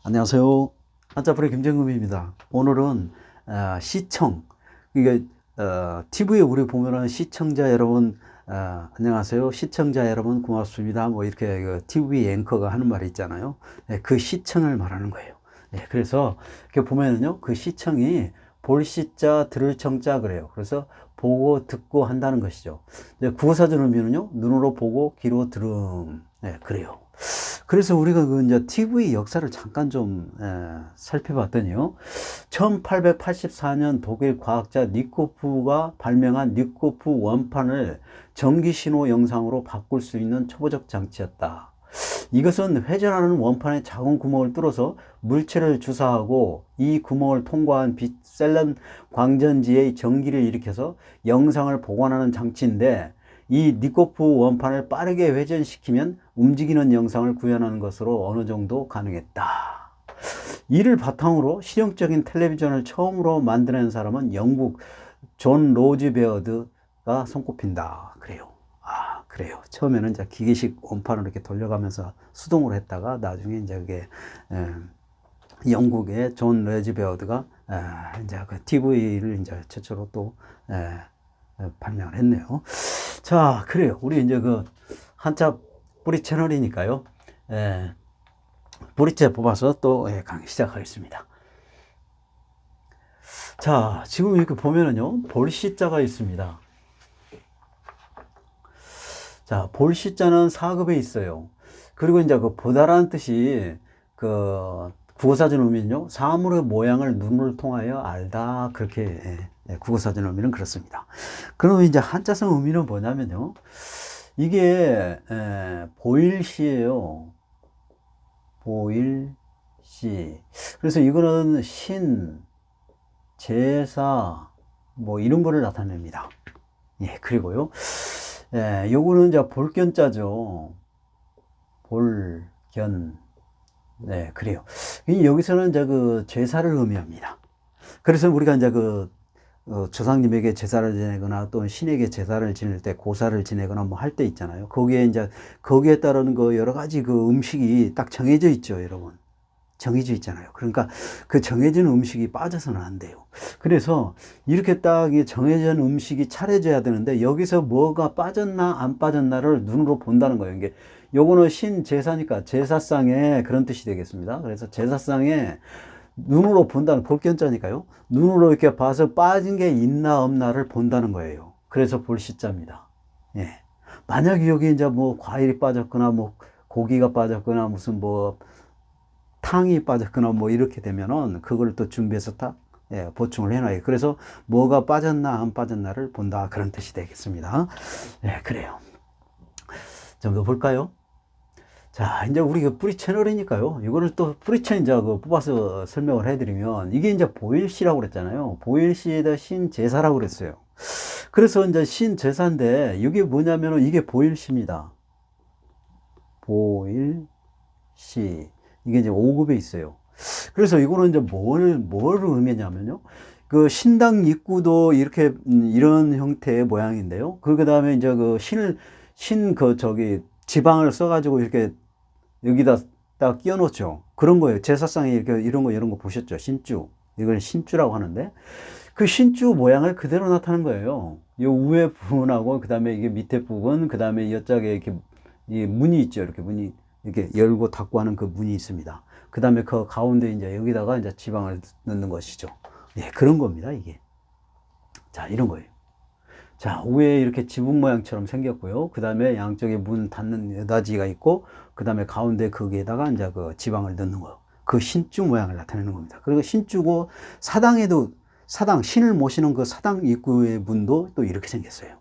안녕하세요. 한자풀이 김정금입니다. 오늘은 시청, 이게 TV에 우리 보면은 시청자 여러분, 안녕하세요. 시청자 여러분 고맙습니다. 뭐 이렇게 그 TV 앵커가 하는 말이 있잖아요. 네, 그 시청을 말하는 거예요. 네, 그래서 이렇게 보면은요, 그 시청이 볼 시자, 들을 청자 그래요. 그래서 보고 듣고 한다는 것이죠. 국어사전 의미는요, 눈으로 보고 귀로 들음. 네, 그래요. 그래서 우리가 그 이제 TV 역사를 잠깐 좀 살펴봤더니요. 1884년 독일 과학자 니코프가 발명한 니코프 원판을 전기 신호 영상으로 바꿀 수 있는 초보적 장치였다. 이것은 회전하는 원판에 작은 구멍을 뚫어서 물체를 주사하고 이 구멍을 통과한 빛 셀런 광전지의 전기를 일으켜서 영상을 보관하는 장치인데, 이 니코프 원판을 빠르게 회전시키면 움직이는 영상을 구현하는 것으로 어느 정도 가능했다. 이를 바탕으로 실용적인 텔레비전을 처음으로 만들어낸 사람은 영국 존 로즈베어드가 손꼽힌다. 그래요. 그래요. 처음에는 이제 기계식 원판을 이렇게 돌려가면서 수동으로 했다가 나중에 이제 그게 영국의 존 로즈베어드가 이제 그 TV를 이제 최초로 또 발명을 했네요. 자, 그래요. 우리 이제 그 한자 뿌리 채널이니까요. 뿌리째 뽑아서 또 강의 시작하겠습니다. 자, 지금 이렇게 보면은요, 볼시자가 있습니다. 자, 볼시자는 4급에 있어요. 그리고 이제 그 보다라는 뜻이 그 국어사전 의미는요, 사물의 모양을 눈을 통하여 알다. 그렇게 국어사전 의미는 그렇습니다. 그럼 이제 한자성 의미는 뭐냐면요, 이게 보일시예요. 보일시. 그래서 이거는 신, 제사, 뭐 이런 거를 나타냅니다. 예, 그리고요, 요거는 이제 볼견자죠. 볼견. 네, 그래요. 여기서는 이제 그 제사를 의미합니다. 그래서 우리가 이제 그 조상님에게 제사를 지내거나 또 신에게 제사를 지낼 때 고사를 지내거나 뭐 할 때 있잖아요. 거기에 따르는 그 여러 가지 그 음식이 딱 정해져 있죠, 여러분. 정해져 있잖아요. 그러니까 그 정해진 음식이 빠져서는 안 돼요. 그래서 이렇게 딱 정해진 음식이 차려져야 되는데, 여기서 뭐가 빠졌나 안 빠졌나를 눈으로 본다는 거예요. 이게 요거는 신제사니까 제사상에 그런 뜻이 되겠습니다. 그래서 제사상에 눈으로 본다는, 볼견자니까요. 눈으로 이렇게 봐서 빠진 게 있나 없나를 본다는 거예요. 그래서 볼시자입니다. 예. 만약에 여기 이제 뭐 과일이 빠졌거나 뭐 고기가 빠졌거나 무슨 뭐 탕이 빠졌거나 뭐 이렇게 되면은 그걸 또 준비해서 딱 보충을 해놔요. 그래서 뭐가 빠졌나 안 빠졌나를 본다. 그런 뜻이 되겠습니다. 예, 그래요. 좀 더 볼까요? 자, 이제 우리 그 뿌리 채널이니까요. 이거를 또 뿌리 채 이제 그 뽑아서 설명을 해드리면, 이게 이제 보일시라고 그랬잖아요. 보일시에다 신제사라고 그랬어요. 그래서 이제 신제사인데, 이게 뭐냐면은 이게 보일시입니다. 보일시. 이게 이제 5급에 있어요. 그래서 이거는 이제 뭘 의미냐면요. 그 신당 입구도 이렇게, 이런 형태의 모양인데요. 그 다음에 이제 그 지방을 써가지고 이렇게 여기다 딱 끼워 놓죠. 그런 거예요. 제사상에 이렇게 이런 거 보셨죠? 신주. 이걸 신주라고 하는데, 그 신주 모양을 그대로 나타낸 거예요. 이 위에 부분하고, 그 다음에 이게 밑에 부분, 그 다음에 이쪽에 이렇게 이 문이 있죠. 이렇게 문이 이렇게 열고 닫고 하는 그 문이 있습니다. 그 다음에 그 가운데 이제 여기다가 이제 지방을 넣는 것이죠. 예, 그런 겁니다, 이게. 자, 이런 거예요. 자, 위에 이렇게 지붕 모양처럼 생겼고요. 그 다음에 양쪽에 문 닫는 여다지가 있고, 그 다음에 가운데 거기에다가 이제 그 지방을 넣는 거예요. 그 신주 모양을 나타내는 겁니다. 그리고 신주고, 신을 모시는 그 사당 입구의 문도 또 이렇게 생겼어요.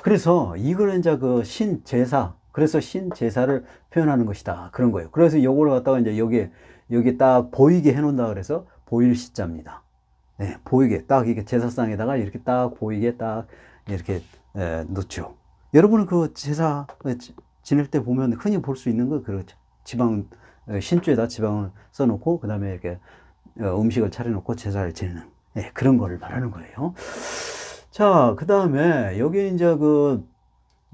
그래서 이거는 이제 그 신제사, 그래서 신제사를 표현하는 것이다. 그런 거예요. 그래서 요걸 갖다가 이제 여기 딱 보이게 해놓는다. 그래서 보일시자입니다. 네, 보이게 딱 이게 제사상에다가 이렇게 딱 보이게 딱 이렇게 놓죠. 여러분은 그 제사 지낼 때 보면 흔히 볼 수 있는 거, 그렇죠. 신주에다 지방을 써놓고 그 다음에 이렇게 음식을 차려놓고 제사를 지내는 그런 거를 말하는 거예요. 자, 그 다음에 여기 이제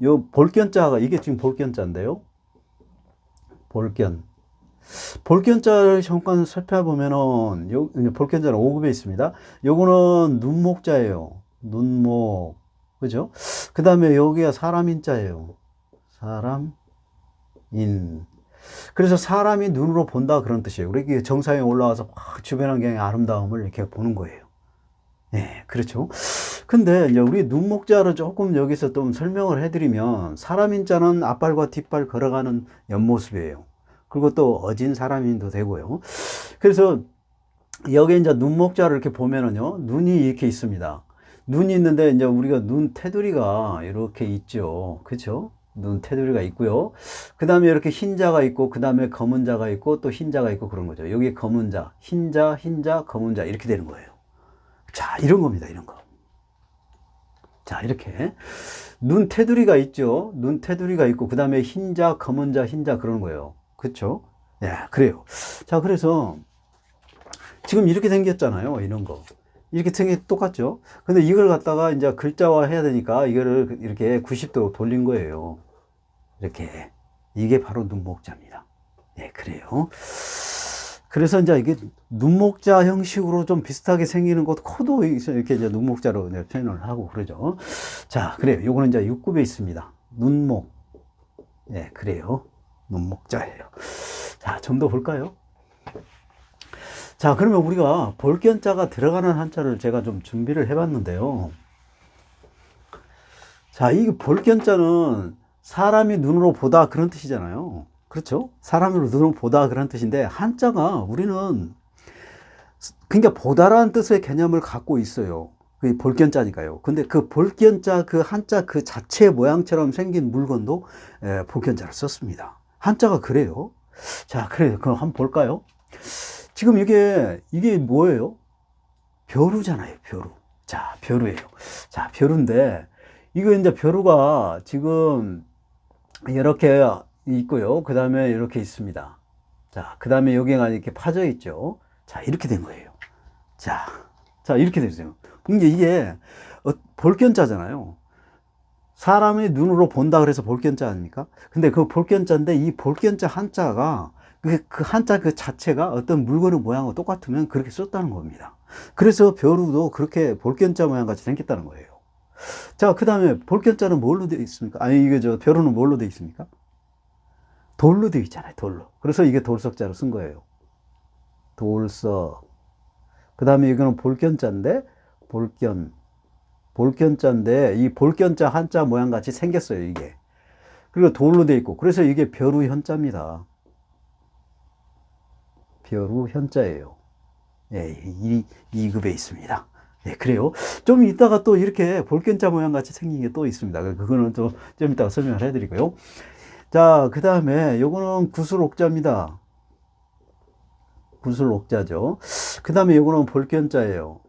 요 볼견자가, 이게 지금 볼견자인데요. 볼견. 볼견자를 잠깐 살펴보면은, 볼견자는 5급에 있습니다. 요거는 눈목자예요. 눈목. 그죠? 그 다음에 여기가 사람인자예요. 사람인. 그래서 사람이 눈으로 본다 그런 뜻이에요. 우리 정상에 올라와서 확 주변 환경의 아름다움을 이렇게 보는 거예요. 네, 그렇죠. 근데 이제 우리 눈목자를 조금 여기서 좀 설명을 해드리면, 사람인자는 앞발과 뒷발 걸어가는 옆모습이에요. 그리고 또 어진 사람인도 되고요. 그래서 여기 이제 눈목자를 이렇게 보면은요, 눈이 이렇게 있습니다. 눈이 있는데 이제 우리가 눈 테두리가 이렇게 있죠. 그렇죠? 눈 테두리가 있고요. 그 다음에 이렇게 흰자가 있고, 그 다음에 검은자가 있고, 또 흰자가 있고 그런 거죠. 여기 검은자, 흰자, 검은자 이렇게 되는 거예요. 자, 이런 겁니다. 이런 거. 자, 이렇게 눈 테두리가 있죠. 눈 테두리가 있고, 그 다음에 흰자, 검은자, 흰자 그러는 거예요. 그렇죠? 예, 그래요. 자, 그래서 지금 이렇게 생겼잖아요. 이런 거. 이렇게 생겨 똑같죠? 근데 이걸 갖다가 이제 글자화 해야 되니까 이거를 이렇게 90도 돌린 거예요. 이렇게. 이게 바로 눈목자입니다. 예, 그래요. 그래서 이제 이게 눈목자 형식으로 좀 비슷하게 생기는 것, 코도 이렇게 이제 눈목자로 이제 표현을 하고 그러죠. 자, 그래요. 요거는 이제 6급에 있습니다. 눈목. 예, 그래요. 눈목자예요. 자, 좀 더 볼까요? 자, 그러면 우리가 볼견자가 들어가는 한자를 제가 좀 준비를 해봤는데요. 자, 이 볼견자는 사람이 눈으로 보다 그런 뜻이잖아요. 그렇죠? 사람으로 눈으로 보다 그런 뜻인데, 한자가 우리는 그러니까 보다라는 뜻의 개념을 갖고 있어요. 그게 볼견자니까요. 근데 그 볼견자, 그 한자 그 자체 모양처럼 생긴 물건도 볼견자를 썼습니다. 한자가 그래요. 자, 그래요. 그럼 한번 볼까요? 지금 이게 뭐예요? 벼루잖아요, 벼루. 자, 벼루예요. 자, 벼루인데, 이거 이제 벼루가 지금 이렇게 있고요. 그 다음에 이렇게 있습니다. 자, 그 다음에 여기가 이렇게 파져 있죠. 자, 이렇게 된 거예요. 자, 이렇게 됐어요. 이게 볼견자잖아요. 사람의 눈으로 본다 그래서 볼견자 아닙니까? 근데 그 볼견자인데, 이 볼견자 한자가 그 한자 그 자체가 어떤 물건의 모양과 똑같으면 그렇게 썼다는 겁니다. 그래서 벼루도 그렇게 볼견자 모양 같이 생겼다는 거예요. 자, 그 다음에 볼견자는 뭘로 되어 있습니까? 아니, 이게 벼루는 뭘로 되어 있습니까? 돌로 되어 있잖아요, 돌로. 그래서 이게 돌석자로 쓴 거예요. 돌석. 그 다음에 이거는 볼견자인데, 볼견자인데, 이 볼견자 한자 모양 같이 생겼어요, 이게. 그리고 돌로 되어 있고, 그래서 이게 벼루 현자입니다. 벼루 현자예요. 예, 2급에 있습니다. 예, 그래요. 좀 이따가 또 이렇게 볼견자 모양 같이 생긴 게 또 있습니다. 그거는 좀 이따가 설명을 해드리고요. 자, 그 다음에 요거는 구술옥자입니다. 구술옥자죠. 그 다음에 요거는 볼견자예요.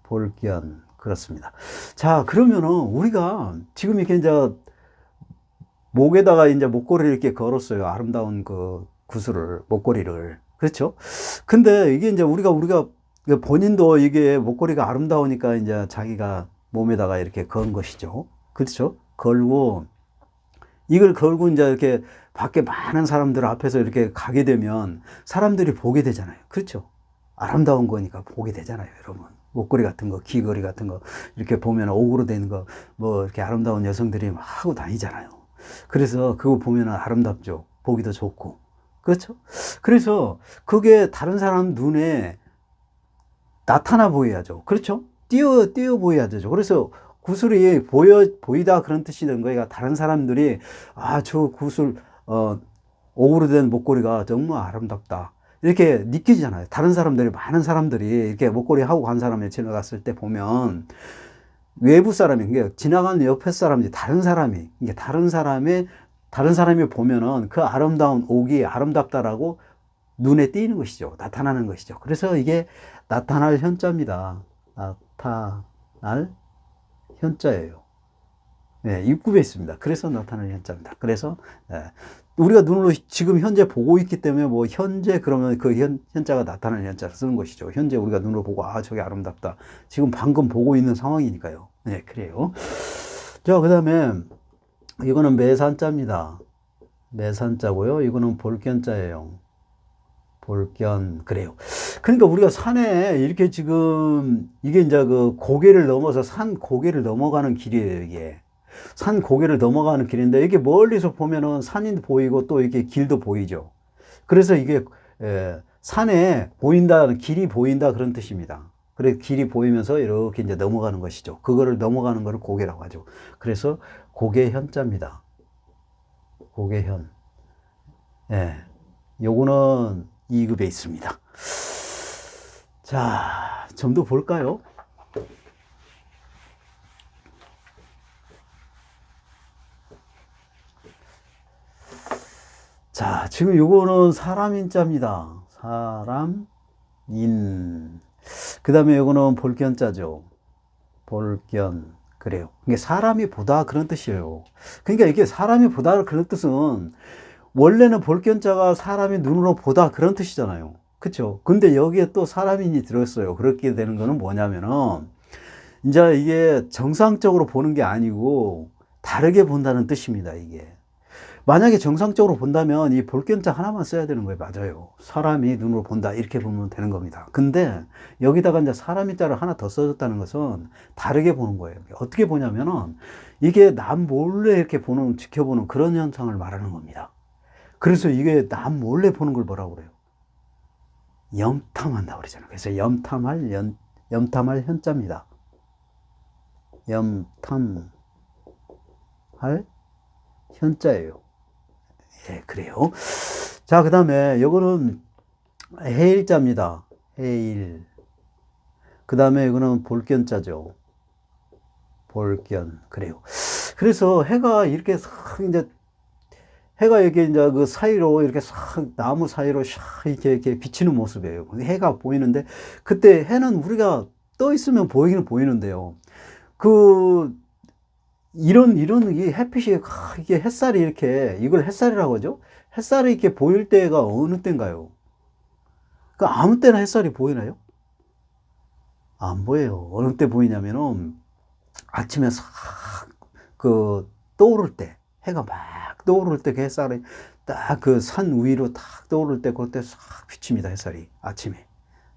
볼견. 그렇습니다. 자, 그러면은 우리가 지금 이렇게 이제 목에다가 이제 목걸이를 이렇게 걸었어요. 아름다운 그 구슬을, 목걸이를. 그렇죠? 근데 이게 이제 우리가 본인도 이게 목걸이가 아름다우니까 이제 자기가 몸에다가 이렇게 건 것이죠. 그렇죠? 이걸 걸고 이제 이렇게 밖에 많은 사람들 앞에서 이렇게 가게 되면 사람들이 보게 되잖아요. 그렇죠? 아름다운 거니까 보게 되잖아요, 여러분. 목걸이 같은 거, 귀걸이 같은 거, 이렇게 보면 옥으로 된 거, 뭐, 이렇게 아름다운 여성들이 막 하고 다니잖아요. 그래서 그거 보면 아름답죠. 보기도 좋고. 그렇죠? 그래서 그게 다른 사람 눈에 나타나 보여야죠. 그렇죠? 띄어 보여야 되죠. 그래서 구슬이 보이다 그런 뜻이 된 거예요. 다른 사람들이, 아, 저 구슬, 옥으로 된 목걸이가 정말 아름답다. 이렇게 느끼잖아요. 많은 사람들이 이렇게 목걸이 하고 간 사람이 지나갔을 때 보면, 외부 사람이, 그러니까 지나가는 옆에 사람이, 다른 사람이 보면은 그 아름다운 옥이 아름답다라고 눈에 띄는 것이죠. 나타나는 것이죠. 그래서 이게 나타날 현자입니다. 나타날 현자예요. 네, 입구에 있습니다. 그래서 나타날 현자입니다. 그래서, 우리가 눈으로 지금 현재 보고 있기 때문에 뭐 현재 그러면 그 현자가 나타날 현자를 쓰는 것이죠. 현재 우리가 눈으로 보고, 아, 저게 아름답다. 지금 방금 보고 있는 상황이니까요. 네, 그래요. 자, 그 다음에 이거는 매산자입니다. 매산자고요. 이거는 볼견자예요. 볼견. 그래요. 그러니까 우리가 산에 이렇게 지금 이게 이제 그 고개를 넘어서 산 고개를 넘어가는 길이에요, 이게. 산 고개를 넘어가는 길인데 이게 멀리서 보면은 산이 보이고 또 이렇게 길도 보이죠. 그래서 이게 산에 보인다, 길이 보인다 그런 뜻입니다. 그래 길이 보이면서 이렇게 이제 넘어가는 것이죠. 그거를 넘어가는 거를 고개라고 하죠. 그래서 고개현자입니다. 고개현. 예. 요거는 2급에 있습니다. 자, 좀 더 볼까요? 자, 지금 요거는 사람인자입니다. 사람인. 그 다음에 요거는 볼견자죠. 볼견. 그래요. 이게 사람이 보다 그런 뜻이에요. 그러니까 이게 사람이 보다 그런 뜻은 원래는 볼견자가 사람이 눈으로 보다 그런 뜻이잖아요. 그쵸? 근데 여기에 또 사람인이 들었어요. 그렇게 되는 거는 뭐냐면은 이제 이게 정상적으로 보는 게 아니고 다르게 본다는 뜻입니다, 이게. 만약에 정상적으로 본다면 이 볼견자 하나만 써야 되는 거예요. 맞아요. 사람이 눈으로 본다. 이렇게 보면 되는 겁니다. 근데 여기다가 이제 사람이 자를 하나 더 써줬다는 것은 다르게 보는 거예요. 어떻게 보냐면은 이게 남 몰래 이렇게 보는, 지켜보는 그런 현상을 말하는 겁니다. 그래서 이게 남 몰래 보는 걸 뭐라고 그래요? 염탐한다고 그러잖아요. 그래서 염탐할 현자입니다. 염탐할 현자예요. 예, 그래요. 자, 그 다음에 요거는 해일자입니다. 해일. 그 다음에 이거는 볼견자죠. 볼견. 그래요. 그래서 해가 이렇게 싹 이제 해가 이렇게 이제 그 사이로 이렇게 싹 나무 사이로 샥 이렇게 비치는 모습이에요. 해가 보이는데 그때 해는 우리가 떠 있으면 보이기는 보이는데요. 그 이런 이 햇빛이 이게 햇살이 이렇게 이걸 햇살이라고 하죠. 햇살이 이렇게 보일 때가 어느 때인가요? 그 아무 때나 햇살이 보이나요? 안 보여요. 어느 때 보이냐면은 아침에 싹 그 떠오를 때 해가 막 떠오를 때 그 햇살이 딱 그 산 위로 딱 떠오를 때 그때 싹 비칩니다. 햇살이 아침에.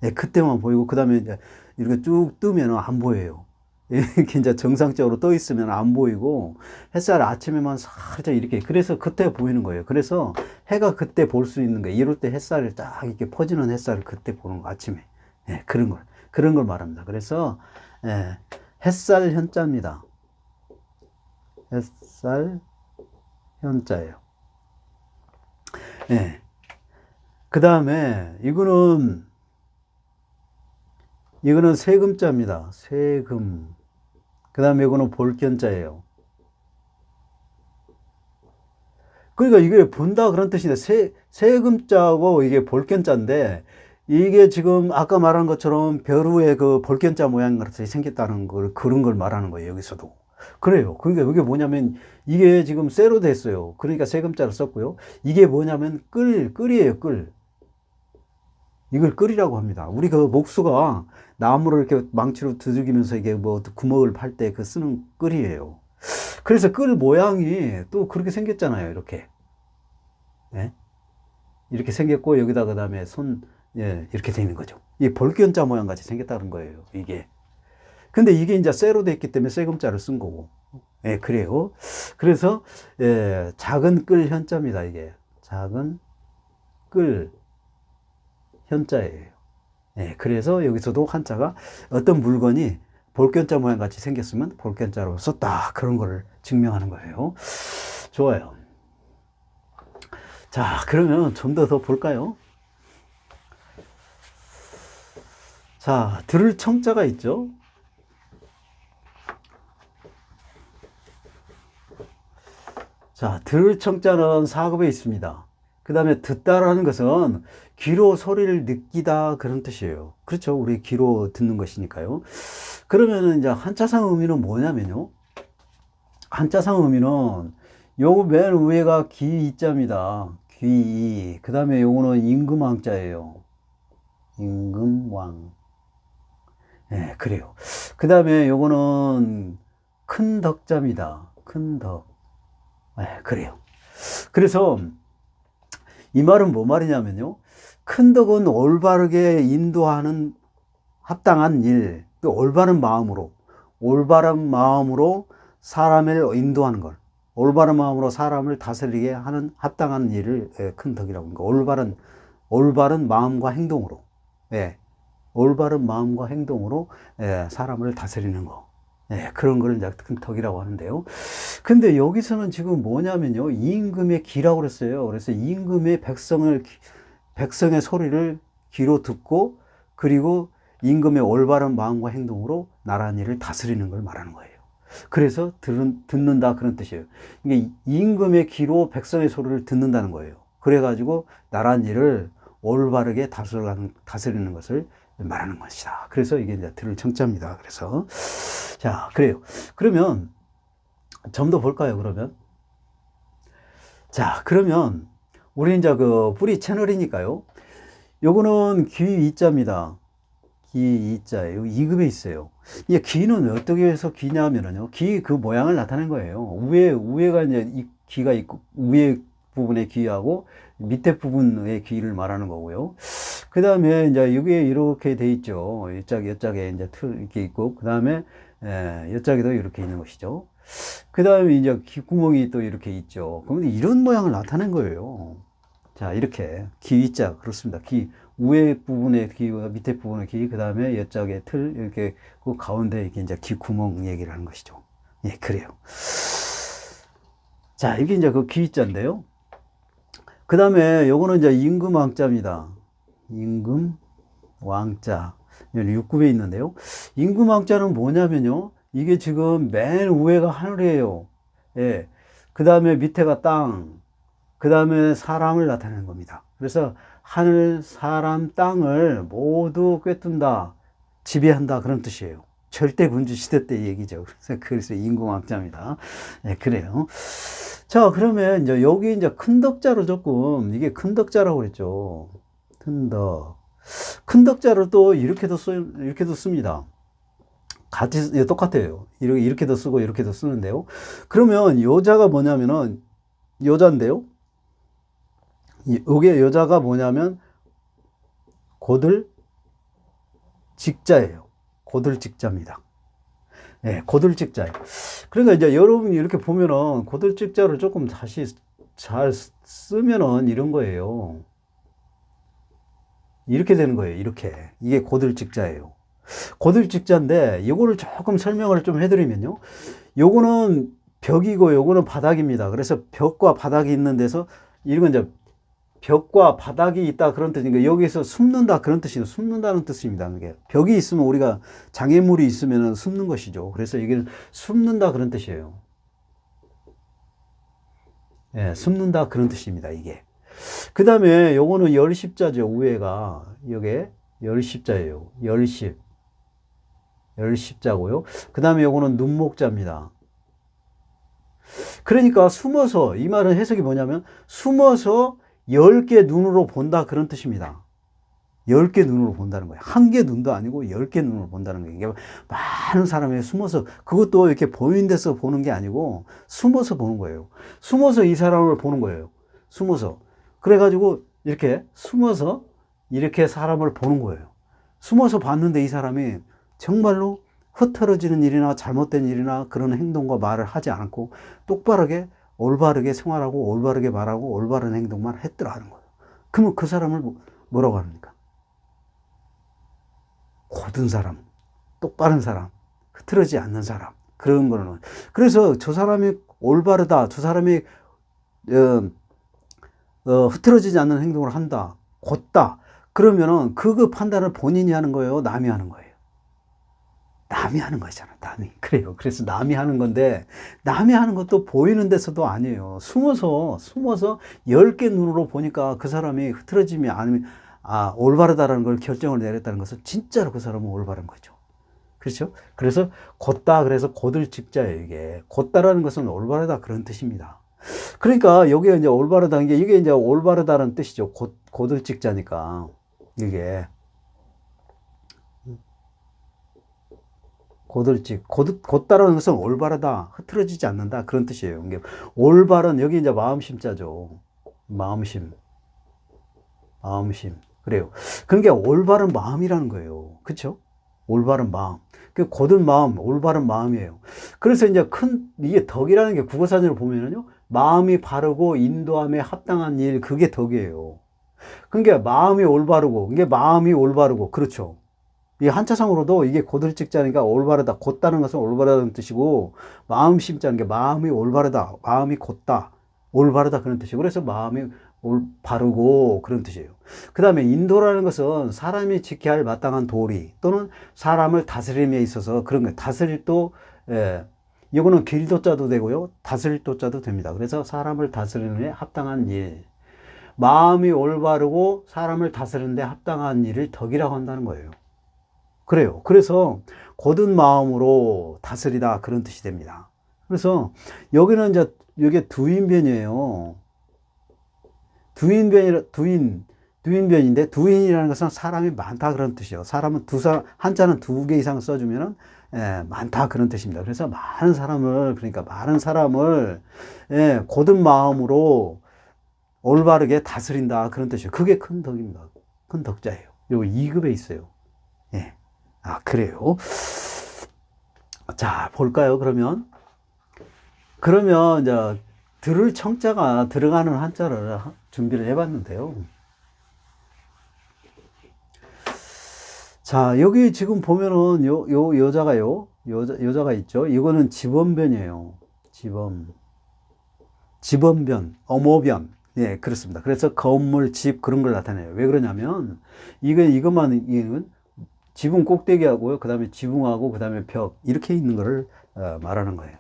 네, 그때만 보이고 그다음에 이제 이렇게 쭉 뜨면은 안 보여요. 이렇게 이제 정상적으로 떠 있으면 안 보이고 햇살 아침에만 살짝 이렇게 그래서 그때 보이는 거예요. 그래서 해가 그때 볼 수 있는 거예요. 이럴 때 햇살을 딱 이렇게 퍼지는 햇살을 그때 보는 거 아침에. 예, 그런 걸 말합니다. 그래서 예, 햇살 현자입니다. 햇살 현자예요. 예. 그 다음에 이거는 세금자입니다. 세금. 그 다음에 이거는 볼견자예요. 그러니까 이게 본다 그런 뜻인데 세금자고 이게 볼견자인데 이게 지금 아까 말한 것처럼 별 위에 그 볼견자 모양 같이 생겼다는 걸 그런 걸 말하는 거예요. 여기서도. 그래요. 그러니까 이게 뭐냐면 이게 지금 쇠로 됐어요. 그러니까 세금자를 썼고요. 이게 뭐냐면 끌이에요. 끌. 이걸 끌이라고 합니다. 우리 그 목수가 나무를 이렇게 망치로 두들기면서 이게 뭐 구멍을 팔 때 그 쓰는 끌이에요. 그래서 끌 모양이 또 그렇게 생겼잖아요. 이렇게. 예? 이렇게 생겼고 여기다 그다음에 예, 이렇게 되는 거죠. 이 볼견자 모양 같이 생겼다는 거예요. 이게. 근데 이게 이제 쇠로 돼 있기 때문에 쇠금자를 쓴 거고. 예, 그래요. 그래서 예, 작은 끌 현자입니다. 이게. 작은 끌 현자예요. 예, 그래서 여기서도 한자가 어떤 물건이 볼견자 모양 같이 생겼으면 볼견자로 썼다. 그런 거를 증명하는 거예요. 좋아요. 자, 그러면 좀 더 볼까요? 자, 들을 청자가 있죠? 자, 들을 청자는 4급에 있습니다. 그 다음에 듣다라는 것은 귀로 소리를 느끼다 그런 뜻이에요. 그렇죠. 우리 귀로 듣는 것이니까요. 그러면은 이제 한자상 의미는 뭐냐면요. 한자상 의미는 요거 맨 위에가 귀자입니다. 귀. 그 다음에 요거는 임금왕자예요. 임금왕. 예, 그래요. 그 다음에 요거는 큰 덕자입니다. 큰 덕. 예, 그래요. 그래서 이 말은 뭐 말이냐면요. 큰 덕은 올바르게 인도하는 합당한 일, 올바른 마음으로 사람을 인도하는 걸, 올바른 마음으로 사람을 다스리게 하는 합당한 일을 큰 덕이라고 합니다. 올바른 마음과 행동으로, 예, 올바른 마음과 행동으로 사람을 다스리는 거. 그런 걸 이제 큰 덕이라고 하는데요. 근데 여기서는 지금 뭐냐면요. 임금의 귀라고 그랬어요. 그래서 임금의 백성의 소리를 귀로 듣고, 그리고 임금의 올바른 마음과 행동으로 나라는 일을 다스리는 걸 말하는 거예요. 그래서 듣는다 그런 뜻이에요. 이게 임금의 귀로 백성의 소리를 듣는다는 거예요. 그래가지고 나라는 일을 올바르게 다스리는 것을 말하는 것이다. 그래서 이게 이제 들을 청자입니다. 그래서 자, 그래요. 그러면 좀 더 볼까요? 그러면 자, 그러면 우리 이제 그 뿌리 채널이니까요. 요거는 귀 이자입니다. 귀 이자예요. 이급에 있어요. 이게 귀는 어떻게 해서 귀냐면은요. 귀 그 모양을 나타낸 거예요. 우에가 이제 이 귀가 있고, 위에 부분의 귀하고 밑에 부분의 귀를 말하는 거고요. 그 다음에 이제 여기에 이렇게 돼 있죠. 여짝에 이제 이렇게 있고, 그 다음에 여짝에도 이렇게 있는 것이죠. 그 다음에 이제 귓구멍이 또 이렇게 있죠. 그런데 이런 모양을 나타낸 거예요. 자, 이렇게 귀자 그렇습니다. 귀 위에 부분의 귀와 밑에 부분의 귀, 그 다음에 여짝의 틀 이렇게 그 가운데 이렇게 이제 귀구멍 얘기를 하는 것이죠. 예, 그래요. 자, 이게 이제 그 귀자인데요. 그 다음에 요거는 이제 임금왕자입니다. 임금왕자. 육급에 있는데요. 임금왕자는 뭐냐면요. 이게 지금 맨 위에가 하늘이에요. 예. 그 다음에 밑에가 땅. 그 다음에 사람을 나타내는 겁니다. 그래서 하늘, 사람, 땅을 모두 꿰뚫는다, 지배한다 그런 뜻이에요. 절대군주 시대 때 얘기죠. 그래서 임금왕자입니다. 네, 그래요. 자, 그러면 이제 여기 이제 큰 덕자로 조금, 이게 큰 덕자라고 그랬죠. 큰 덕. 큰 덕자로 또 이렇게도 씁니다. 같이, 똑같아요. 이렇게도 쓰고 이렇게도 쓰는데요. 그러면 여자가 뭐냐면은, 여자인데요. 이게 여자가 뭐냐면 고들 직자예요. 고들 직자입니다. 네, 고들 직자예요. 그러니까 이제 여러분이 이렇게 보면은 고들 직자를 조금 다시 잘 쓰면은 이런 거예요. 이렇게 되는 거예요. 이렇게. 이게 고들 직자예요. 고들 직자인데 이거를 조금 설명을 좀 해드리면요. 요거는 벽이고 요거는 바닥입니다. 그래서 벽과 바닥이 있는 데서 이건 이제 벽과 바닥이 있다 그런 뜻이니까 여기서 숨는다 그런 뜻이에요. 숨는다는 뜻입니다. 이게 벽이 있으면 우리가 장애물이 있으면 숨는 것이죠. 그래서 이게 숨는다 그런 뜻이에요. 예, 숨는다 그런 뜻입니다. 이게. 그 다음에 요거는 열십자죠. 위에가 요게 열십자예요. 열십자고요. 그 다음에 요거는 눈목자입니다. 그러니까 숨어서, 이 말은 해석이 뭐냐면 숨어서 10개 눈으로 본다 그런 뜻입니다. 10개 눈으로 본다는 거예요. 한 개 눈도 아니고 10개 눈으로 본다는 거예요. 이게 많은 사람이 숨어서, 그것도 이렇게 보이는 데서 보는 게 아니고 숨어서 보는 거예요. 숨어서 이 사람을 보는 거예요. 숨어서. 그래가지고 이렇게 숨어서 이렇게 사람을 보는 거예요. 숨어서 봤는데 이 사람이 정말로 흐트러지는 일이나 잘못된 일이나 그런 행동과 말을 하지 않고 똑바르게 올바르게 생활하고 올바르게 말하고 올바른 행동만 했더라 하는 거예요. 그러면 그 사람을 뭐라고 합니까? 고든 사람, 똑바른 사람, 흐트러지지 않는 사람, 그런 거는. 그래서 저 사람이 올바르다, 저 사람이 흐트러지지 않는 행동을 한다, 곧다, 그러면은 그 판단을 본인이 하는 거예요, 남이 하는 거예요? 남이 하는 거잖아, 남이. 그래요. 그래서 남이 하는 건데, 남이 하는 것도 보이는 데서도 아니에요. 숨어서 10개 눈으로 보니까 그 사람이 흐트러짐이 아니면, 올바르다라는 걸 결정을 내렸다는 것은 진짜로 그 사람은 올바른 거죠. 그렇죠? 그래서 곧다, 그래서 곧을 직자예요, 이게. 곧다라는 것은 올바르다 그런 뜻입니다. 그러니까 여기에 이제 올바르다는 게, 이게 이제 올바르다는 뜻이죠. 곧을 직자니까. 이게. 고들직. 곧다라는 것은 올바르다, 흐트러지지 않는다, 그런 뜻이에요. 이게 올바른, 여기 이제 마음심자죠. 마음심. 그래요. 그러니까 올바른 마음이라는 거예요. 그쵸? 올바른 마음. 그 곧은 마음, 올바른 마음이에요. 그래서 이제 이게 덕이라는 게 국어사전을 보면은요, 마음이 바르고 인도함에 합당한 일, 그게 덕이에요. 그러니까 마음이 올바르고, 이게 마음이 올바르고, 그렇죠. 이 한자성으로도 이게 고들직자니까 올바르다, 곧다는 것은 올바르다는 뜻이고, 마음심자는 게 마음이 올바르다, 마음이 곧다, 올바르다, 그런 뜻이에요. 그래서 마음이 바르고, 그런 뜻이에요. 그 다음에 인도라는 것은 사람이 지켜야 할 마땅한 도리, 또는 사람을 다스림에 있어서 그런 거예요. 다스릴 도, 이거는 길도자도 되고요, 다스릴 도자도 됩니다. 그래서 사람을 다스리는 데 합당한 일. 마음이 올바르고 사람을 다스리는 데 합당한 일을 덕이라고 한다는 거예요. 그래요. 그래서 곧은 마음으로 다스리다, 그런 뜻이 됩니다. 그래서 여기는 이제 이게 두인변이에요. 두인변인데, 두인이라는 것은 사람이 많다, 그런 뜻이에요. 사람은 한자는 2개 이상 써주면은, 많다, 그런 뜻입니다. 그래서 많은 사람을, 그러니까 많은 사람을, 곧은 마음으로 올바르게 다스린다, 그런 뜻이에요. 그게 큰 덕입니다. 큰 덕자예요. 요 2급에 있어요. 예. 그래요. 자, 볼까요, 그러면? 이제, 들을 청자가 들어가는 한자를 준비를 해봤는데요. 자, 여기 지금 보면은 여자가 있죠. 이거는 지번변이에요. 지번변, 어모변. 예, 그렇습니다. 그래서 건물, 집, 그런 걸 나타내요. 왜 그러냐면, 이것만, 지붕 꼭대기하고요, 그 다음에 지붕하고, 그 다음에 벽, 이렇게 있는 거를 말하는 거예요.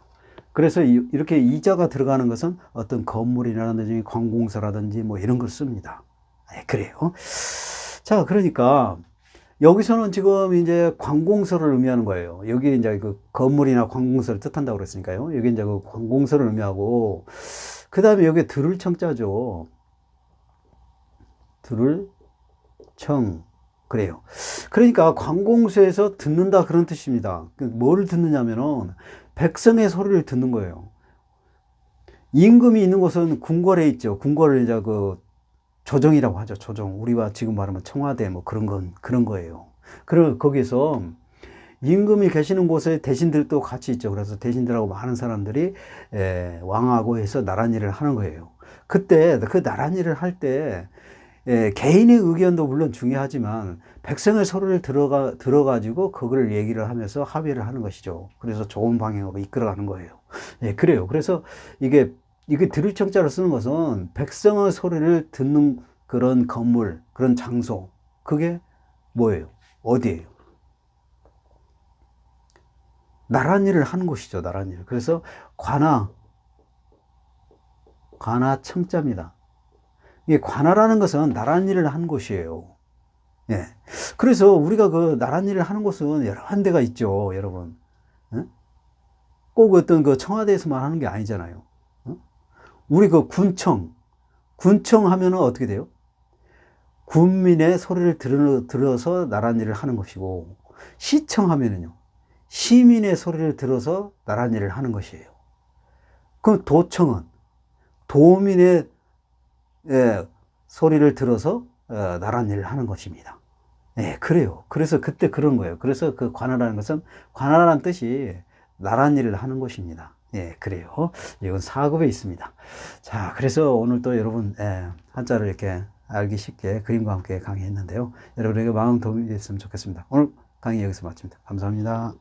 그래서 이렇게 이자가 들어가는 것은 어떤 건물이라든지 관공서라든지 뭐 이런 걸 씁니다. 그래요. 자, 그러니까 여기서는 지금 이제 관공서를 의미하는 거예요. 여기 이제 그 건물이나 관공서를 뜻한다고 그랬으니까요. 여기 이제 그 관공서를 의미하고, 그 다음에 여기 들을 청자죠. 들을 청. 그래요. 그러니까 관공서에서 듣는다, 그런 뜻입니다. 뭘 듣느냐면은 백성의 소리를 듣는 거예요. 임금이 있는 곳은 궁궐에 있죠. 궁궐을 이제 그 조정이라고 하죠. 조정. 우리와 지금 말하면 청와대 뭐 그런 거예요. 거기서 임금이 계시는 곳에 대신들도 같이 있죠. 그래서 대신들하고 많은 사람들이 왕하고 해서 나란 일을 하는 거예요. 그때 그 나란 일을 할 때 개인의 의견도 물론 중요하지만 백성의 소리를 들어가지고 그걸 얘기를 하면서 합의를 하는 것이죠. 그래서 좋은 방향으로 이끌어가는 거예요. 그래요. 그래서 이게 들을 청자로 쓰는 것은 백성의 소리를 듣는 그런 건물, 그런 장소, 그게 뭐예요? 어디예요? 나란 일을 하는 곳이죠. 나란 일. 그래서 관하 청자입니다. 이게 관하라는 것은 나란 일을 하는 곳이에요. 예. 그래서 우리가 그 나란 일을 하는 곳은 여러 군데가 있죠, 여러분. 꼭 어떤 그 청와대에서만 하는 게 아니잖아요. 우리 그 군청 하면은 어떻게 돼요? 군민의 소리를 들어서 나란 일을 하는 것이고, 시청 하면은요, 시민의 소리를 들어서 나란 일을 하는 것이에요. 그럼 도청은 도민의 소리를 들어서 나란 일을 하는 것입니다. 그래요. 그래서 그때 그런 거예요. 그래서 그 관하라는 것은, 관하라는 뜻이 나란 일을 하는 것입니다. 그래요. 이건 4급에 있습니다. 자, 그래서 오늘 또 여러분, 한자를 이렇게 알기 쉽게 그림과 함께 강의했는데요. 여러분에게 마음 도움이 됐으면 좋겠습니다. 오늘 강의 여기서 마칩니다. 감사합니다.